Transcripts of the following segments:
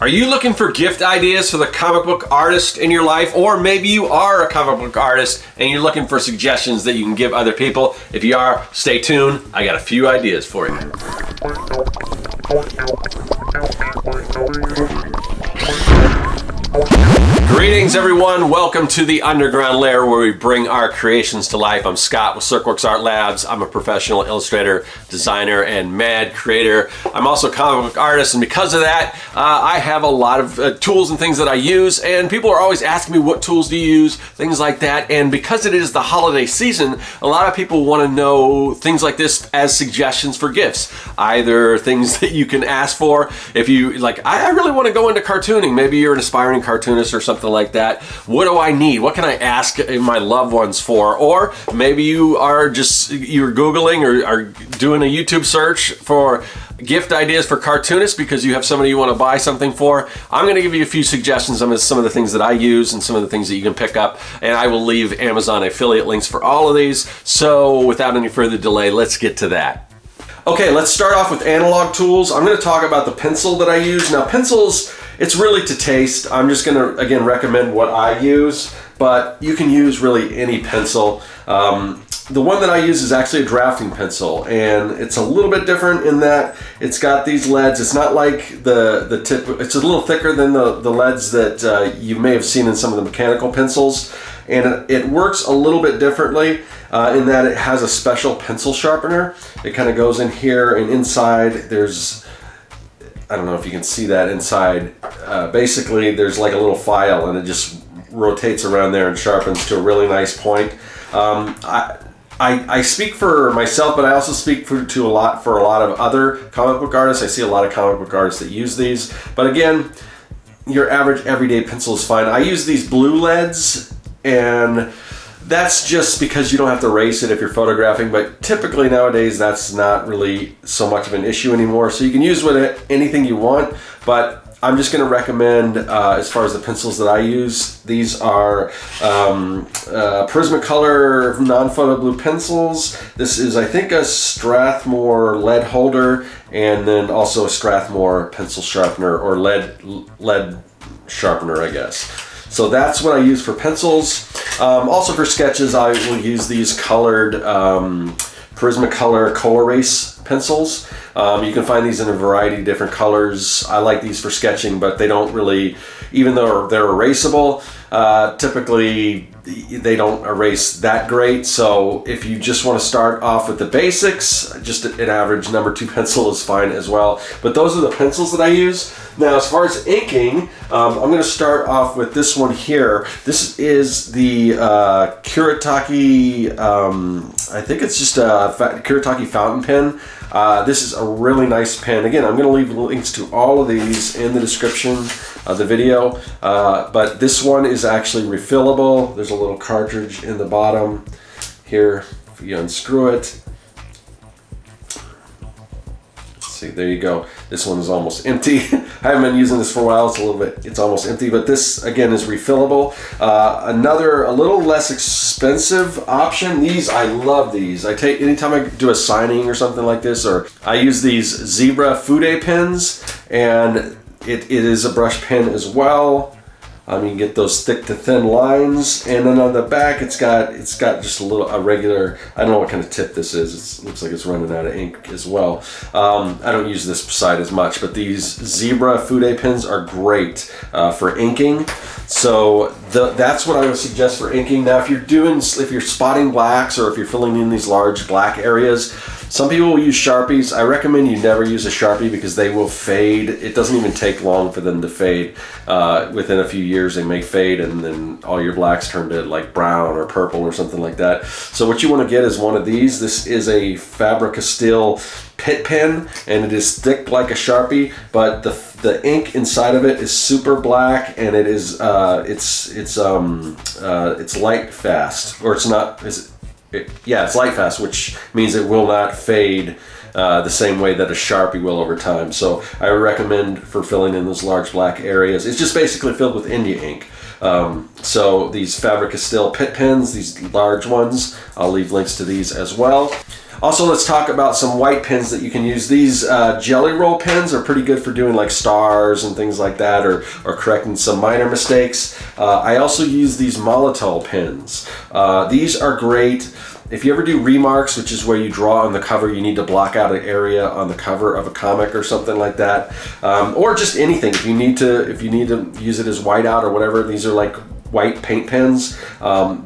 Are you looking for gift ideas for the comic book artist in your life? Or maybe you are a comic book artist and you're looking for suggestions that you can give other people. If you are, stay tuned. I got a few ideas for you. Greetings everyone, welcome to the Underground Lair where we bring our creations to life. I'm Scott with Serkworks Art Labs. I'm a professional illustrator, designer, and mad creator. I'm also a comic book artist, and because of that, I have a lot of tools and things that I use, and people are always asking me what tools do you use, things like that, and because it is the holiday season, a lot of people want to know things like this as suggestions for gifts. Either things that you can ask for, if you, like, I really want to go into cartooning, maybe you're an aspiring cartoonist or something like that. What do I need? What can I ask my loved ones for? Or maybe you are just, you're Googling or are doing a YouTube search for gift ideas for cartoonists because you have somebody you want to buy something for. I'm going to give you a few suggestions on some of the things that I use and some of the things that you can pick up, and I will leave Amazon affiliate links for all of these. So without any further delay, let's get to that. Okay, let's start off with analog tools. I'm going to talk about the pencil that I use. Now pencils, it's really to taste. I'm just going to, again, recommend what I use, but you can use really any pencil. The one that I use is actually a drafting pencil, and it's a little bit different in that it's got these leads. It's not like the tip, it's a little thicker than the leads that you may have seen in some of the mechanical pencils, and it works a little bit differently in that it has a special pencil sharpener. It kind of goes in here, and inside there's, I don't know if you can see that inside, basically there's like a little file, and it just rotates around there and sharpens to a really nice point. I speak for myself, but I also speak for a lot of other comic book artists. I see a lot of comic book artists that use these, but again, your average everyday pencil is fine. I use these blue leads, and that's just because you don't have to erase it if you're photographing, but typically nowadays that's not really so much of an issue anymore. So you can use with anything you want, but I'm just going to recommend, as far as the pencils that I use, these are Prismacolor non-photo blue pencils. This is, I think, a Strathmore lead holder, and then also a Strathmore pencil sharpener, or lead sharpener, I guess. So that's what I use for pencils. Also for sketches, I will use these colored Prismacolor Co-Erase pencils. You can find these in a variety of different colors. I like these for sketching, but they don't really, even though they're erasable, typically they don't erase that great. So if you just want to start off with the basics, just an average number 2 pencil is fine as well. But those are the pencils that I use. Now, as far as inking, I'm going to start off with this one here. This is the Kuretake, I think it's just a Kuretake fountain pen. This is a really nice pen. Again, I'm going to leave links to all of these in the description of the video, but this one is actually refillable. There's a little cartridge in the bottom here. If you unscrew it, see, there you go. This one is almost empty. I haven't been using this for a while. It's almost empty, but this again is refillable. A little less expensive option. These, I love these. I take, anytime I do a signing or something like this, or I use these Zebra Fude pens, and it is a brush pen as well. You can get those thick to thin lines, and then on the back it's got just a regular, I don't know what kind of tip this is. It looks like it's running out of ink as well. I don't use this side as much, but these Zebra Fude pens are great for inking. So that's what I would suggest for inking. Now, if you're spotting blacks, or if you're filling in these large black areas, some people will use Sharpies. I recommend you never use a Sharpie because they will fade. It doesn't even take long for them to fade. Within a few years they may fade, and then all your blacks turn to like brown or purple or something like that. So what you want to get is one of these. This is a Faber-Castell Pitt pen, and it is thick like a Sharpie, but the ink inside of it is super black, and it is it's light fast, or it's not. It's light fast, which means it will not fade the same way that a Sharpie will over time. So I recommend for filling in those large black areas. It's just basically filled with India ink. So these Faber-Castell Pitt pens, these large ones, I'll leave links to these as well. Also, let's talk about some white pens that you can use. These jelly roll pens are pretty good for doing like stars and things like that, or correcting some minor mistakes. I also use these Molotov pens. These are great. If you ever do remarks, which is where you draw on the cover, you need to block out an area on the cover of a comic or something like that, or just anything. If you need to use it as whiteout or whatever, these are like white paint pens.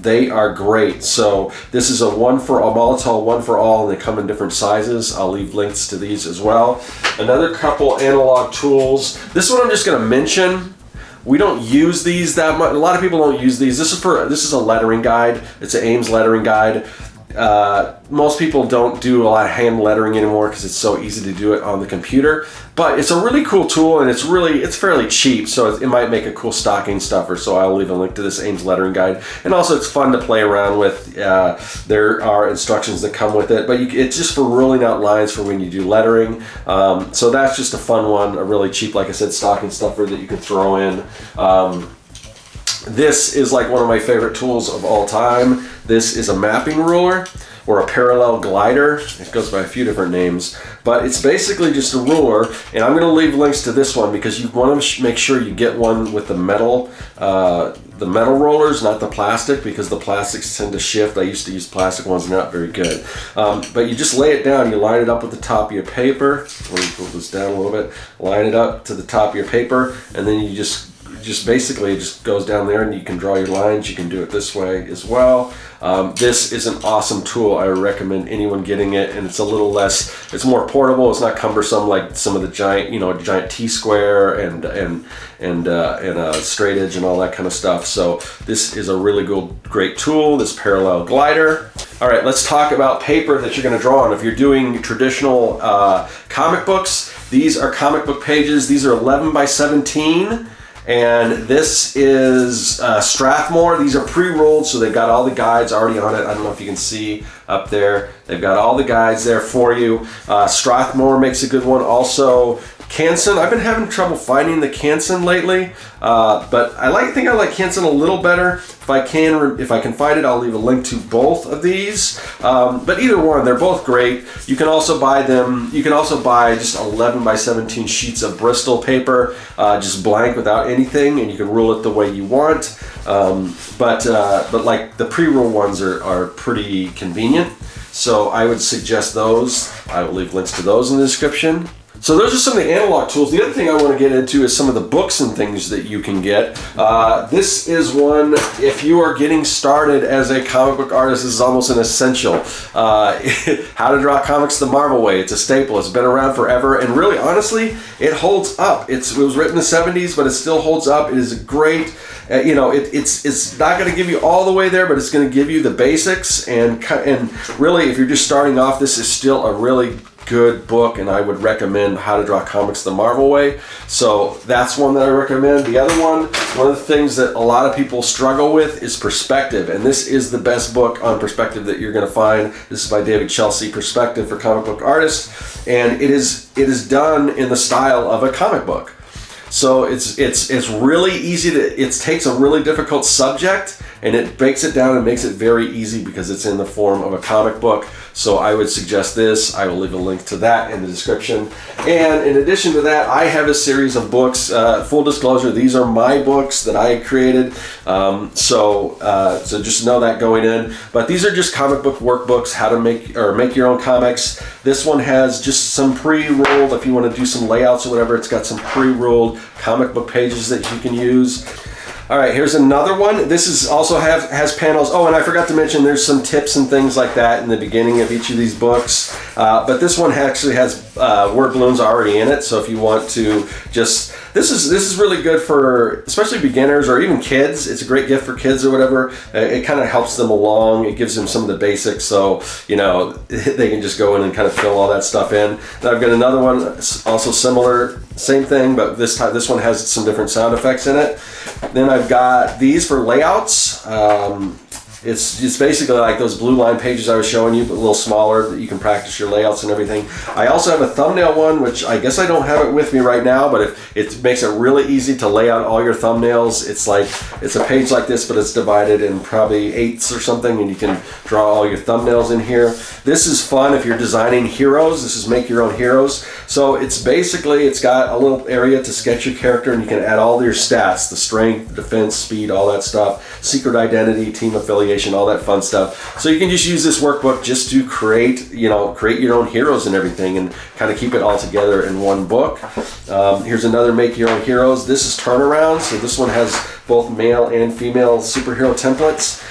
They are great. So this is a Molotov one for all, and they come in different sizes. I'll leave links to these as well. Another couple analog tools. This one I'm just going to mention. We don't use these that much. A lot of people don't use these. This is a lettering guide. It's an Ames lettering guide. Most people don't do a lot of hand lettering anymore because it's so easy to do it on the computer. But it's a really cool tool, and it's fairly cheap, so it might make a cool stocking stuffer. So I'll leave a link to this Ames lettering guide. And also, it's fun to play around with. There are instructions that come with it, but it's just for ruling out lines for when you do lettering. So that's just a fun one, a really cheap, like I said, stocking stuffer that you can throw in. This is like one of my favorite tools of all time. This is a mapping ruler, or a parallel glider. It goes by a few different names, but it's basically just a ruler. And I'm going to leave links to this one because you want to make sure you get one with the metal rollers, not the plastic, because the plastics tend to shift. I used to use plastic ones, they're not very good. But you just lay it down, you line it up with the top of your paper. Let me pull this down a little bit. Line it up to the top of your paper, and then you just basically it just goes down there, and you can draw your lines. You can do it this way as well. This is an awesome tool. I recommend anyone getting it, and it's a little less, it's more portable. It's not cumbersome like some of the giant T-square and a straight edge and all that kind of stuff. So this is a really great tool, this parallel glider. All right, let's talk about paper that you're going to draw on. If you're doing traditional comic books, these are comic book pages. These are 11 by 17. And this is Strathmore. These are pre-rolled, so they've got all the guides already on it. I don't know if you can see up there. They've got all the guides there for you. Strathmore makes a good one. Also, Canson. I've been having trouble finding the Canson lately, but I think I like Canson a little better. If I can find it, I'll leave a link to both of these. But either one, they're both great. You can also buy them. You can also buy just 11 by 17 sheets of Bristol paper, just blank without anything, and you can rule it the way you want. But like the pre-roll ones are pretty convenient. So I would suggest those. I will leave links to those in the description. So those are some of the analog tools. The other thing I want to get into is some of the books and things that you can get. This is one, if you are getting started as a comic book artist, this is almost an essential. How to Draw Comics the Marvel Way. It's a staple. It's been around forever, and really, honestly, it holds up. It was written in the 70s, but it still holds up. It is a great, it's not going to give you all the way there, but it's going to give you the basics. And really, if you're just starting off, this is still a really good book, and I would recommend How to Draw Comics the Marvel Way. So that's one that I recommend. The other one of the things that a lot of people struggle with is perspective, and this is the best book on perspective that you're going to find. This is by David Chelsea, Perspective for Comic Book Artists, and it is done in the style of a comic book. So it's really easy it takes a really difficult subject, and it breaks it down and makes it very easy because it's in the form of a comic book. So I would suggest this. I will leave a link to that in the description. And in addition to that, I have a series of books. Full disclosure, these are my books that I created. So just know that going in. But these are just comic book workbooks, how to make your own comics. This one has just some pre-rolled, if you want to do some layouts or whatever, it's got some pre-rolled comic book pages that you can use. All right, here's another one. This is also has panels. Oh, and I forgot to mention there's some tips and things like that in the beginning of each of these books. But this one actually has word balloons already in it. So if you want to just, this is really good for especially beginners or even kids. It's a great gift for kids or whatever. It kind of helps them along. It gives them some of the basics, so they can just go in and kind of fill all that stuff in. Then I've got another one also similar. Same thing, but this one has some different sound effects in it. Then I've got these for layouts. It's basically like those blue line pages I was showing you, but a little smaller, that you can practice your layouts and everything. I also have a thumbnail one, which I guess I don't have it with me right now, but it makes it really easy to lay out all your thumbnails. It's a page like this, but it's divided in probably eighths or something, and you can draw all your thumbnails in here. This is fun if you're designing heroes. This is make your own heroes. So it's got a little area to sketch your character, and you can add all your stats, the strength, defense, speed, all that stuff, secret identity, team affiliation, all that fun stuff. So you can just use this workbook just to create your own heroes and everything, and kind of keep it all together in one book. Here's another make your own heroes. This is turnaround. So this one has both male and female superhero templates.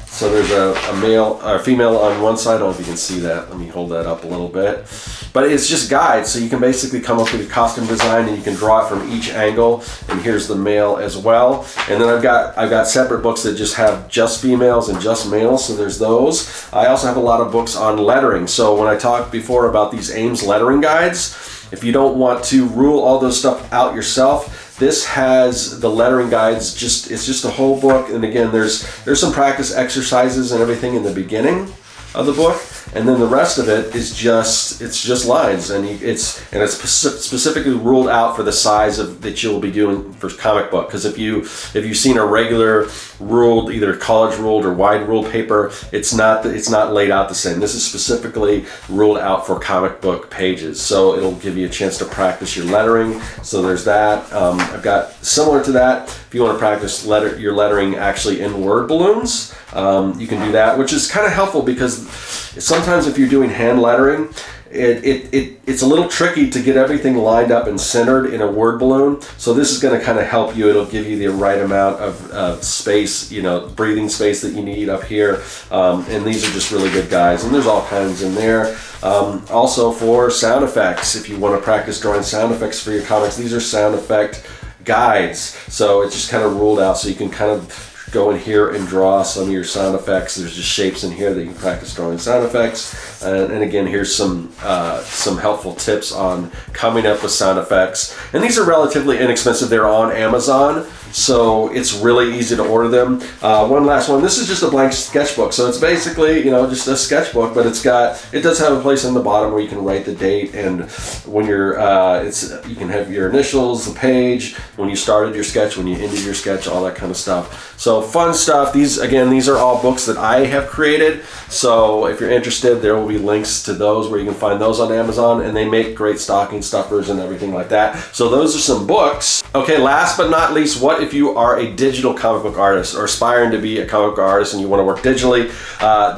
So there's a male or female on one side. I don't know if you can see that. Let me hold that up a little bit. But it's just guides, so you can basically come up with a costume design, and you can draw it from each angle. And here's the male as well. And then I've got separate books that just have just females and just males. So there's those. I also have a lot of books on lettering. So when I talked before about these Ames lettering guides, if you don't want to rule all those stuff out yourself, this has the lettering guides. It's just a whole book, and again, there's some practice exercises and everything in the beginning of the book, and then the rest of it is just lines, and it's specifically ruled out for the size that you'll be doing for comic book. Because if you've seen a regular ruled, either college ruled or wide ruled paper, it's not laid out the same. This is specifically ruled out for comic book pages, so it'll give you a chance to practice your lettering. So there's that. I've got similar to that. If you want to practice your lettering actually in word balloons, you can do that, which is kind of helpful because sometimes if you're doing hand lettering, it's a little tricky to get everything lined up and centered in a word balloon. So this is going to kind of help you. It'll give you the right amount of space, breathing space that you need up here. And these are just really good guides, and there's all kinds in there. Also for sound effects, if you want to practice drawing sound effects for your comics, these are sound effect guides. So it's just kind of ruled out, so you can kind of go in here and draw some of your sound effects. There's just shapes in here that you can practice drawing sound effects. And again, here's some helpful tips on coming up with sound effects. And these are relatively inexpensive. They're on Amazon, so it's really easy to order them. One last one. This is just a blank sketchbook, so it's basically just a sketchbook, but it does have a place in the bottom where you can write the date, and when you can have your initials, the page, when you started your sketch, when you ended your sketch, all that kind of stuff. So fun stuff. These are all books that I have created. So if you're interested, there will be links to those where you can find those on Amazon, and they make great stocking stuffers and everything like that. So those are some books. Okay, last but not least, what if you are a digital comic book artist or aspiring to be a comic book artist and you want to work digitally?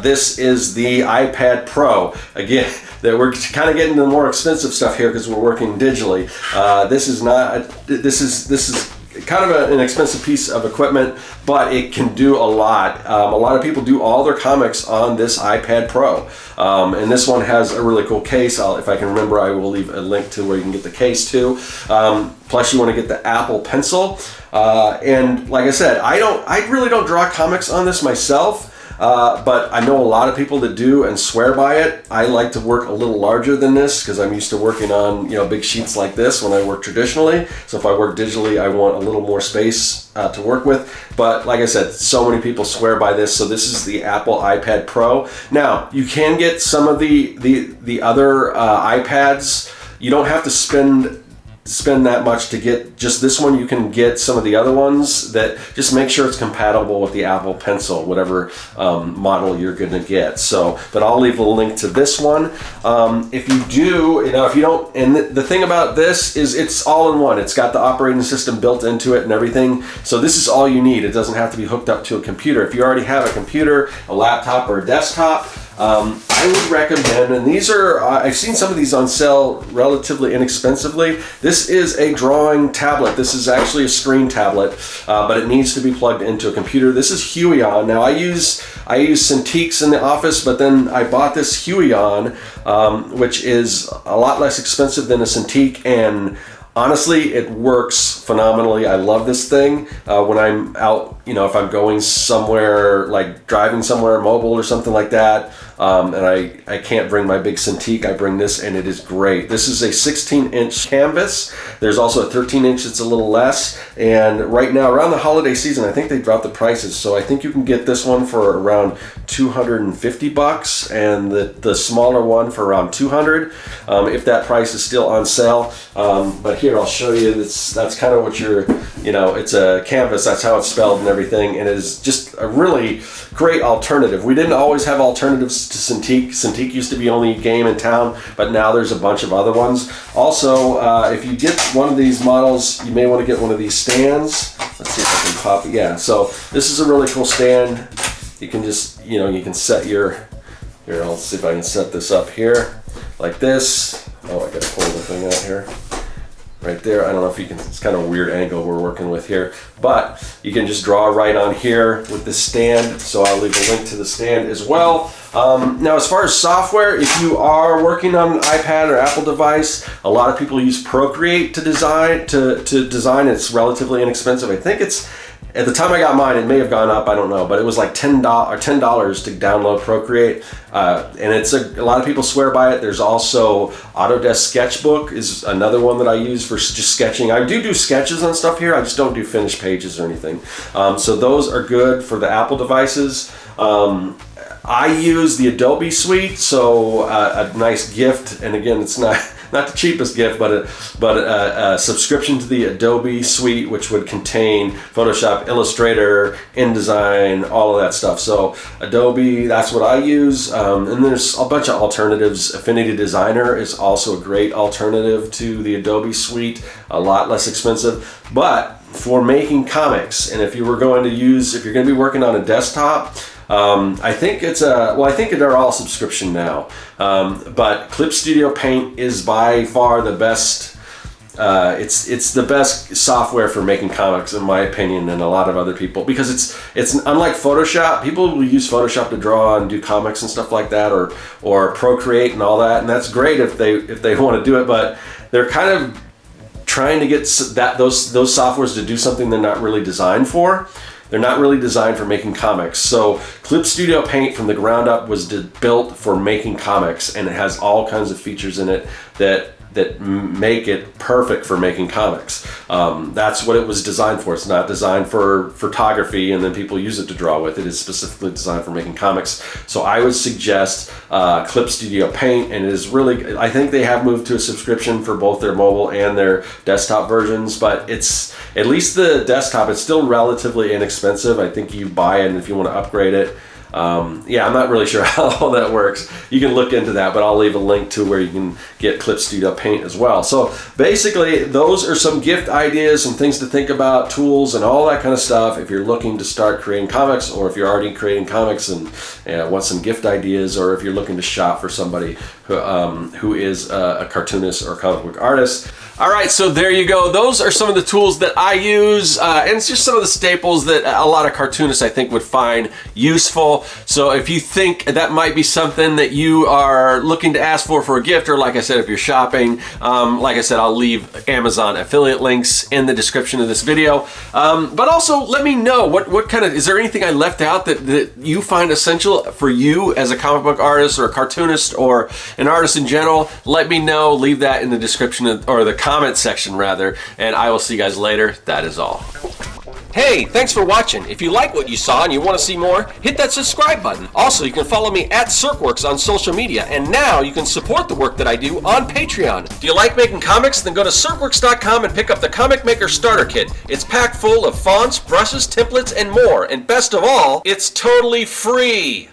This is the iPad Pro. Again, that we're kind of getting the more expensive stuff here because we're working digitally. This is kind of an expensive piece of equipment, but it can do a lot. A lot of people do all their comics on this iPad Pro. And this one has a really cool case. If I can remember, I will leave a link to where you can get the case too. Plus you want to get the Apple Pencil. And like I said, I really don't draw comics on this myself. But I know a lot of people that do and swear by it. I like to work a little larger than this because I'm used to working on big sheets like this when I work traditionally. So if I work digitally, I want a little more space to work with. But like I said, so many people swear by this. So this is the Apple iPad Pro. Now you can get some of the other iPads. You don't have to spend that much to get just this one. You can get some of the other ones. That just make sure it's compatible with the Apple Pencil, whatever model you're going to get. So, but I'll leave a link to this one. If you do, if you don't, and the thing about this is it's all in one. It's got the operating system built into it and everything. So this is all you need. It doesn't have to be hooked up to a computer. If you already have a computer, a laptop, or a desktop, I would recommend, and these are, I've seen some of these on sale relatively inexpensively. This is a drawing tablet. This is actually a screen tablet, but it needs to be plugged into a computer. This is Huion. Now I use Cintiqs in the office, but then I bought this Huion, which is a lot less expensive than a Cintiq, and honestly, it works phenomenally. I love this thing. When I'm out, if I'm going somewhere, like driving somewhere mobile or something like that, and I can't bring my big Cintiq. I bring this, and it is great. This is a 16-inch canvas. There's also a 13-inch that's a little less, and right now around the holiday season, I think they dropped the prices, so I think you can get this one for around $250 and the smaller one for around $200 if that price is still on sale. But here I'll show you. That's kind of what it's a canvas. That's how it's spelled and everything, and it is just a really great alternative. We didn't always have alternatives to Cintiq. Cintiq used to be only a game in town, but now there's a bunch of other ones. Also, if you get one of these models, you may want to get one of these stands. Let's see if I can pop it. Yeah, so this is a really cool stand. You can just, you can set here, I'll see if I can set this up here like this. Oh, I gotta pull the thing out here. Right there. I don't know if you can, it's kind of a weird angle we're working with here, but you can just draw right on here with the stand. So I'll leave a link to the stand as well. Now, as far as software, if you are working on an iPad or Apple device, a lot of people use Procreate to design. It's relatively inexpensive. I think it's, at the time I got mine, it may have gone up, I don't know, but it was like $10 to download Procreate, and it's a lot of people swear by it. There's also Autodesk Sketchbook is another one that I use for just sketching. I do sketches and stuff here. I just don't do finished pages or anything. So those are good for the Apple devices. I use the Adobe suite, so a nice gift, and again, it's not the cheapest gift, but a subscription to the Adobe suite, which would contain Photoshop, Illustrator, InDesign, all of that stuff. So Adobe, that's what I use, and there's a bunch of alternatives. Affinity Designer is also a great alternative to the Adobe suite, a lot less expensive, but for making comics, and if you're going to be working on a desktop, I think they're all subscription now, but Clip Studio Paint is by far the best. It's the best software for making comics, in my opinion, and a lot of other people, because it's unlike Photoshop. People will use Photoshop to draw and do comics and stuff like that, or Procreate and all that, and that's great if they want to do it, but they're kind of trying to get those softwares to do something they're not really designed for. They're not really designed for making comics. So Clip Studio Paint from the ground up was built for making comics, and it has all kinds of features in it that make it perfect for making comics. That's what it was designed for. It's not designed for photography and then people use it to draw with. It is specifically designed for making comics. So I would suggest Clip Studio Paint, and it is really, I think they have moved to a subscription for both their mobile and their desktop versions, but it's, at least the desktop, it's still relatively inexpensive. I think you buy it, and if you want to upgrade it, yeah, I'm not really sure how all that works. You can look into that, but I'll leave a link to where you can get Clip Studio Paint as well. So basically, those are some gift ideas, some things to think about, tools and all that kind of stuff if you're looking to start creating comics, or if you're already creating comics and want some gift ideas, or if you're looking to shop for somebody who is a cartoonist or comic book artist. All right, so there you go. Those are some of the tools that I use, and it's just some of the staples that a lot of cartoonists, I think, would find useful. So if you think that might be something that you are looking to ask for a gift, or like I said, if you're shopping, like I said, I'll leave Amazon affiliate links in the description of this video. But also let me know what kind of, is there anything I left out that you find essential for you as a comic book artist or a cartoonist or an artist in general? Let me know. Leave that in the description or the comment section rather, and I will see you guys later. That is all. Hey, thanks for watching. If you like what you saw and you want to see more, hit that subscribe button. Also, you can follow me at Serkworks on social media, and now you can support the work that I do on Patreon. Do you like making comics? Then go to Serkworks.com and pick up the Comic Maker Starter Kit. It's packed full of fonts, brushes, templates, and more, and best of all, it's totally free.